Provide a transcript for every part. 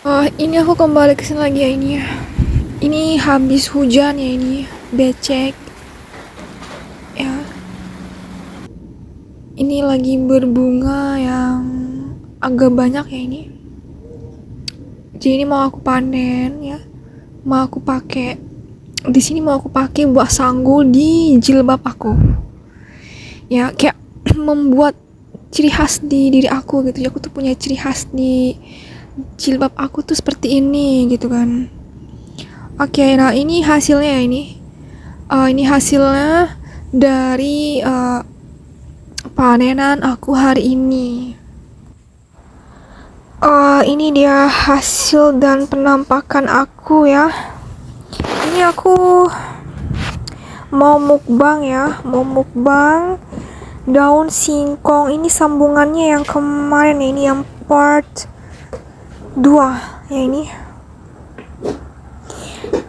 Ini aku kembali ke sini lagi ya ini ya. Ini habis hujan ya ini, becek. Ya, ini lagi berbunga yang agak banyak ya ini. Jadi ini mau aku panen ya. Mau aku pakai di sini mau aku pakai buah sanggul di jilbab aku. Ya, kayak membuat ciri khas di diri aku gitu. Aku tuh punya ciri khas di jilbab aku tuh seperti ini gitu kan. Oke, nah ini hasilnya ya ini. Ini hasilnya dari panenan aku hari ini. Ini dia hasil dan penampakan aku ya. Ini aku mau mukbang ya, mau mukbang daun singkong. Ini sambungannya yang kemarin ya, ini yang part 2 ya ini.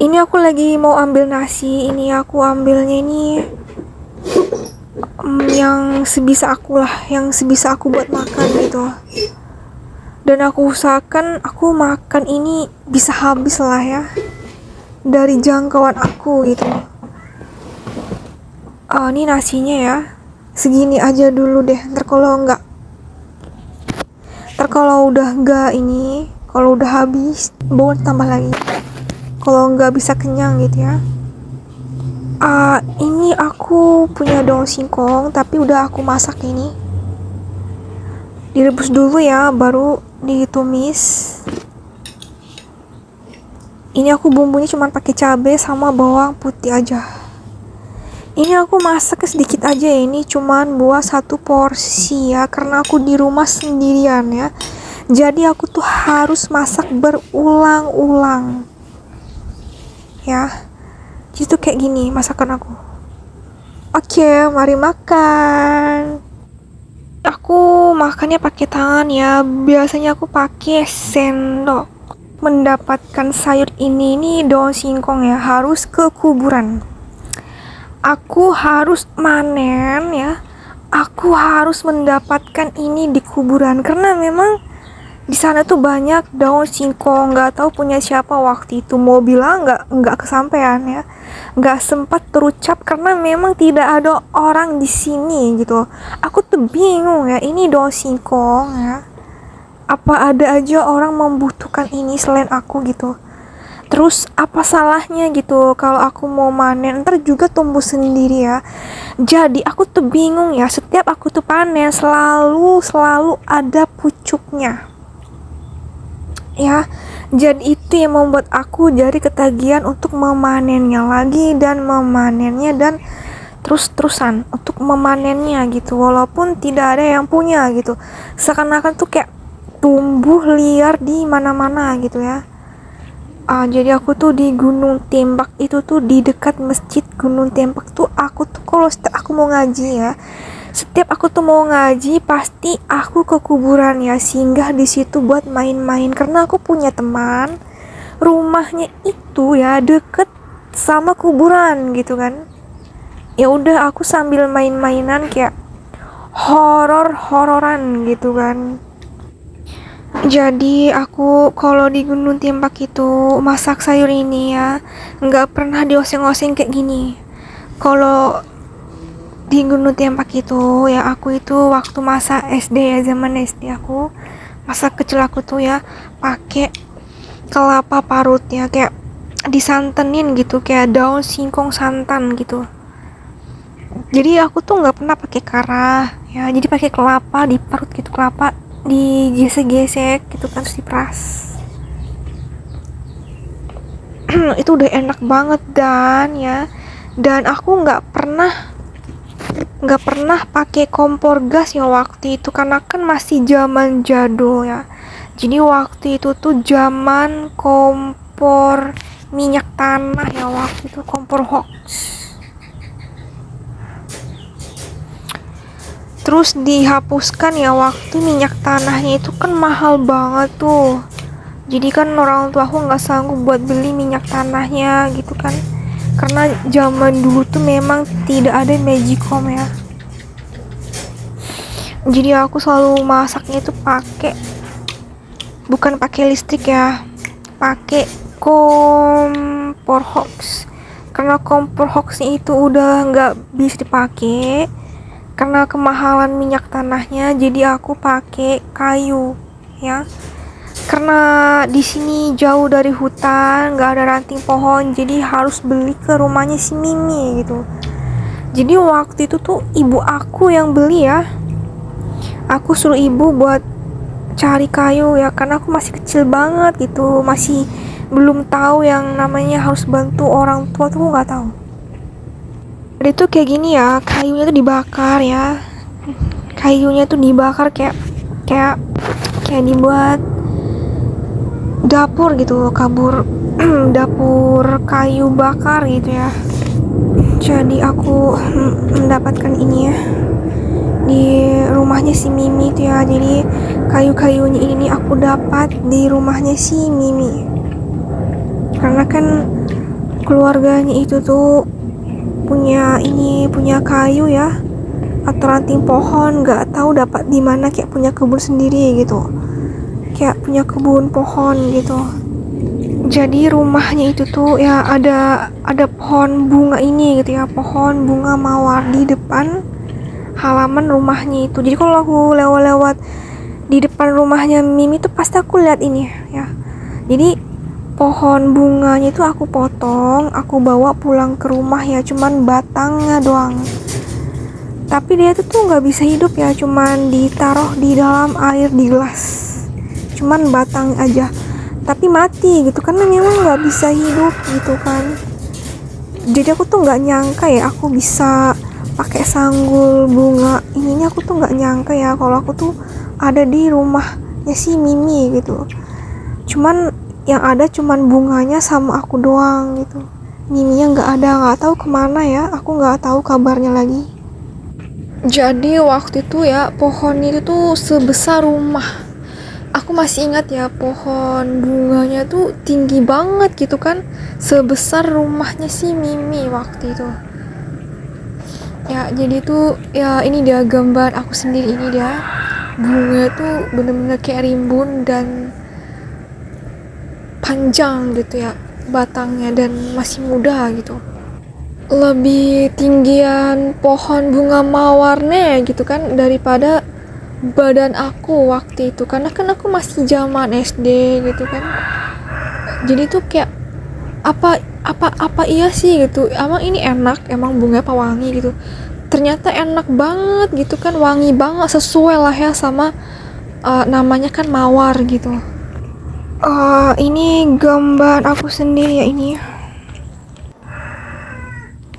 Ini aku lagi mau ambil nasi. Ini aku ambilnya ini yang sebisa aku lah, yang sebisa aku buat makan gitu. Dan aku usahakan aku makan ini bisa habis lah ya, dari jangkauan aku gitu. Ini nasinya ya, segini aja dulu deh. Ntar kalau udah enggak ini, kalau udah habis bawa tambah lagi. Kalau nggak bisa kenyang gitu ya. Ini aku punya daun singkong tapi udah aku masak ini. Direbus dulu ya, baru ditumis. Ini aku bumbunya cuma pakai cabai sama bawang putih aja. Ini aku masak sedikit aja ya, ini cuman buat 1 porsi ya, karena aku di rumah sendirian ya. Jadi aku tuh harus masak berulang-ulang. Ya. Jadi tuh kayak gini masakan aku. Oke, mari makan. Aku makannya pakai tangan ya. Biasanya aku pakai sendok. Mendapatkan sayur ini daun singkong ya, harus ke kuburan. Aku harus manen ya. Aku harus mendapatkan ini di kuburan karena memang di sana tuh banyak daun singkong. Nggak tahu punya siapa waktu itu, mau bilang nggak kesampaian ya, nggak sempat terucap karena memang tidak ada orang di sini gitu. Aku tuh bingung ya, ini daun singkong ya, apa ada aja orang membutuhkan ini selain aku gitu. Terus apa salahnya gitu kalau aku mau manen, ntar juga tumbuh sendiri ya. Jadi aku tuh bingung ya, setiap aku tuh panen selalu ada pucuknya ya. Jadi itu yang membuat aku jadi ketagihan untuk memanennya lagi dan memanennya dan terus-terusan untuk memanennya gitu, walaupun tidak ada yang punya gitu. Seakan-akan tuh kayak tumbuh liar di mana-mana gitu ya. Jadi aku tuh di Gunung Tembak itu tuh, di dekat masjid Gunung Tembak tuh, aku tuh kalau aku mau ngaji ya, setiap aku tuh mau ngaji pasti aku ke kuburan ya, singgah di situ buat main-main karena aku punya teman rumahnya itu ya deket sama kuburan gitu kan. Ya udah aku sambil main-mainan kayak hororan gitu kan. Jadi aku kalau di Gunung Tembak itu masak sayur ini ya, nggak pernah dioseng-oseng kayak gini. Kalau di Gunung Tembak itu ya, aku itu waktu masa SD ya, zaman SD aku masa kecil aku tuh ya pakai kelapa parut ya, kayak disantenin gitu, kayak daun singkong santan gitu. Jadi aku tuh nggak pernah pakai kara ya, jadi pakai kelapa diparut gitu, kelapa digesek-gesek gitu kan, terus diperas. Itu udah enak banget dan aku nggak pernah pakai kompor gas ya waktu itu karena kan masih zaman jadul ya. Jadi waktu itu tuh zaman kompor minyak tanah ya, waktu itu kompor hoax. Terus dihapuskan ya, waktu minyak tanahnya itu kan mahal banget tuh. Jadi kan orang tua aku nggak sanggup buat beli minyak tanahnya gitu kan, karena zaman dulu tuh memang tidak ada magicom ya. Jadi aku selalu masaknya itu pakai bukan pakai listrik ya, pakai kompor hoks. Karena kompor hoksnya itu udah nggak bisa dipakai karena kemahalan minyak tanahnya, jadi aku pakai kayu ya. Karena di sini jauh dari hutan, nggak ada ranting pohon, jadi harus beli ke rumahnya si Mimi gitu. Jadi waktu itu tuh ibu aku yang beli ya. Aku suruh ibu buat cari kayu ya, karena aku masih kecil banget gitu, masih belum tahu yang namanya harus bantu orang tua tuh, nggak tahu. Jadi tuh kayak gini ya, kayunya tuh dibakar ya. Kayunya tuh dibakar kayak kayak kayak dibuat dapur gitu, kabur dapur kayu bakar gitu ya. Jadi aku mendapatkan ini ya di rumahnya si Mimi itu ya. Jadi kayu-kayunya ini aku dapat di rumahnya si Mimi, karena kan keluarganya itu tuh punya kayu ya, atau ranting pohon, nggak tahu dapat di mana, kayak punya kebun sendiri gitu, kayak punya kebun pohon gitu. Jadi rumahnya itu tuh ya ada pohon bunga ini gitu ya, pohon bunga mawar di depan halaman rumahnya itu. Jadi kalau aku lewat-lewat di depan rumahnya Mimi tuh pasti aku lihat ini ya. Jadi pohon bunganya itu aku potong, aku bawa pulang ke rumah ya, cuman batangnya doang. Tapi dia tuh nggak bisa hidup ya, cuman ditaruh di dalam air di gelas, cuman batang aja. Tapi mati gitu, karena memang nggak bisa hidup gitu kan. Jadi aku tuh nggak nyangka ya aku bisa pakai sanggul bunga ininya. Aku tuh nggak nyangka ya kalau aku tuh ada di rumahnya si Mimi gitu. Cuman yang ada cuman bunganya sama aku doang gitu. Miminya nggak ada, nggak tahu kemana ya. Aku nggak tahu kabarnya lagi. Jadi waktu itu ya pohon itu tuh sebesar rumah. Aku masih ingat ya, pohon bunganya tuh tinggi banget gitu kan, sebesar rumahnya si Mimi waktu itu. Ya jadi tuh ya ini dia gambar aku sendiri, ini dia bunga tuh bener-bener kayak rimbun dan panjang gitu ya batangnya, dan masih muda gitu, lebih tinggian pohon bunga mawarnya gitu kan daripada badan aku waktu itu, karena kan aku masih zaman SD gitu kan. Jadi tuh kayak apa iya sih gitu, emang ini enak, emang bunga apa wangi gitu. Ternyata enak banget gitu kan, wangi banget, sesuai lah ya sama namanya kan mawar gitu. Ini gambar aku sendiri ya ini.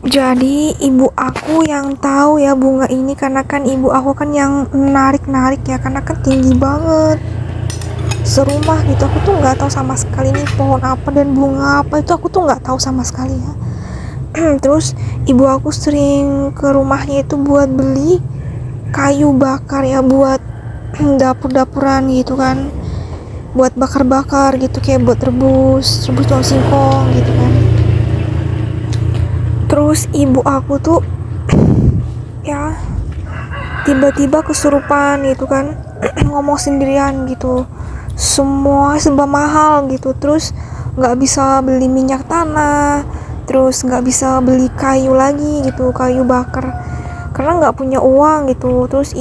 Jadi ibu aku yang tahu ya bunga ini, karena kan ibu aku kan yang narik-narik ya, karena kan tinggi banget serumah gitu. Aku tuh nggak tahu sama sekali nih pohon apa dan bunga apa itu, aku tuh nggak tahu sama sekali ya. Terus ibu aku sering ke rumahnya itu buat beli kayu bakar ya, buat dapur-dapuran gitu kan, buat bakar-bakar gitu, kayak buat rebus tulang singkong gitu kan. Terus ibu aku tuh ya tiba-tiba kesurupan gitu kan, ngomong sendirian gitu, semua serba mahal gitu. Terus nggak bisa beli minyak tanah, terus nggak bisa beli kayu lagi gitu, kayu bakar, karena nggak punya uang gitu. Terus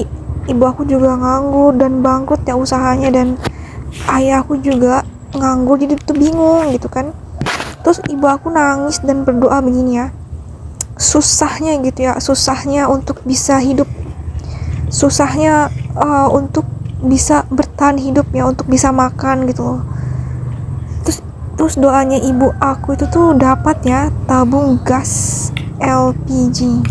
ibu aku juga nganggur dan bangkrut ya usahanya, dan ayah aku juga nganggur, jadi tuh bingung gitu kan. Terus ibu aku nangis dan berdoa begini ya, susahnya gitu ya, susahnya untuk bisa hidup, susahnya untuk bisa bertahan hidup ya, untuk bisa makan gitu. Terus doanya ibu aku itu tuh dapat ya tabung gas LPG.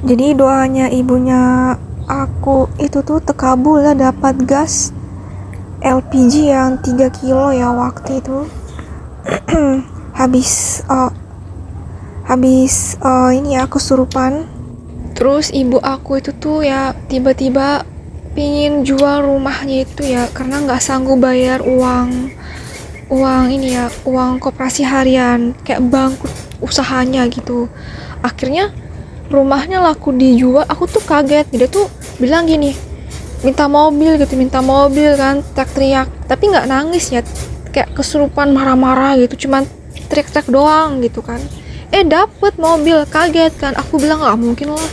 Jadi doanya ibunya aku itu tuh terkabul ya, dapat gas LPG yang 3 kilo ya waktu itu. habis ini ya kesurupan. Terus ibu aku itu tuh ya tiba-tiba pingin jual rumahnya itu ya, karena nggak sanggup bayar uang ini ya, uang koperasi harian, kayak bangkrut usahanya gitu. Akhirnya rumahnya laku dijual. Aku tuh kaget, dia tuh bilang gini, minta mobil kan, teriak-teriak, tapi nggak nangis ya, kayak kesurupan marah-marah gitu, cuman teriak-teriak doang gitu kan. Dapet mobil, kaget kan, aku bilang nggak mungkin lah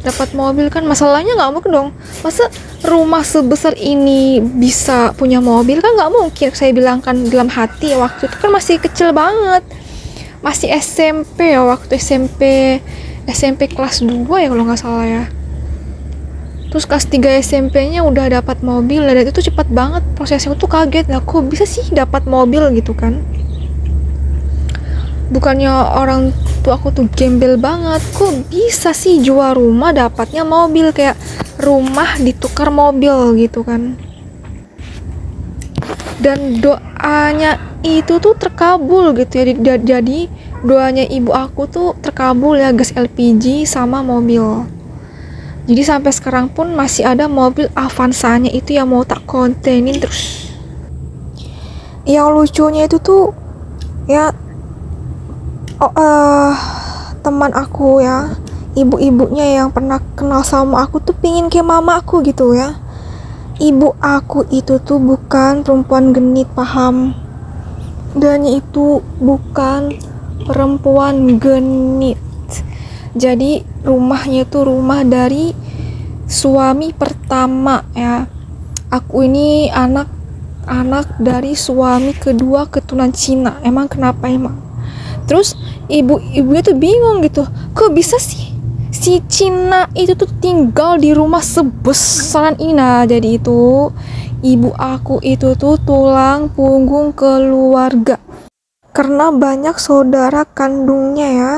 dapat mobil kan, masalahnya nggak mungkin dong, masa rumah sebesar ini bisa punya mobil kan, nggak mungkin. Saya bilang kan dalam hati, waktu itu kan masih kecil banget, masih SMP ya, waktu SMP kelas 2 ya kalau nggak salah ya. Terus kelas 3 SMP-nya udah dapat mobil, dan itu cepat banget prosesnya. Tuh kaget lah, kok bisa sih dapat mobil gitu kan. Bukannya orang tua aku tuh gembel banget, kok bisa sih jual rumah dapatnya mobil, kayak rumah ditukar mobil gitu kan. Dan doanya itu tuh terkabul gitu ya, jadi doanya ibu aku tuh terkabul ya, gas LPG sama mobil. Jadi sampai sekarang pun masih ada mobil Avanza-nya itu yang mau tak kontenin terus. Yang lucunya itu tuh ya, teman aku ya, ibu-ibunya yang pernah kenal sama aku tuh pingin kayak mama aku gitu ya. Ibu aku itu tuh bukan perempuan genit, paham? Dannya itu bukan perempuan genit. Jadi rumahnya tuh rumah dari suami pertama ya. Aku ini anak dari suami kedua keturunan Cina. Emang kenapa emang? Terus ibu-ibunya tuh bingung gitu, kok bisa sih si Cina itu tuh tinggal di rumah sebesaran ini. Nah, jadi itu ibu aku itu tuh tulang punggung keluarga karena banyak saudara kandungnya ya.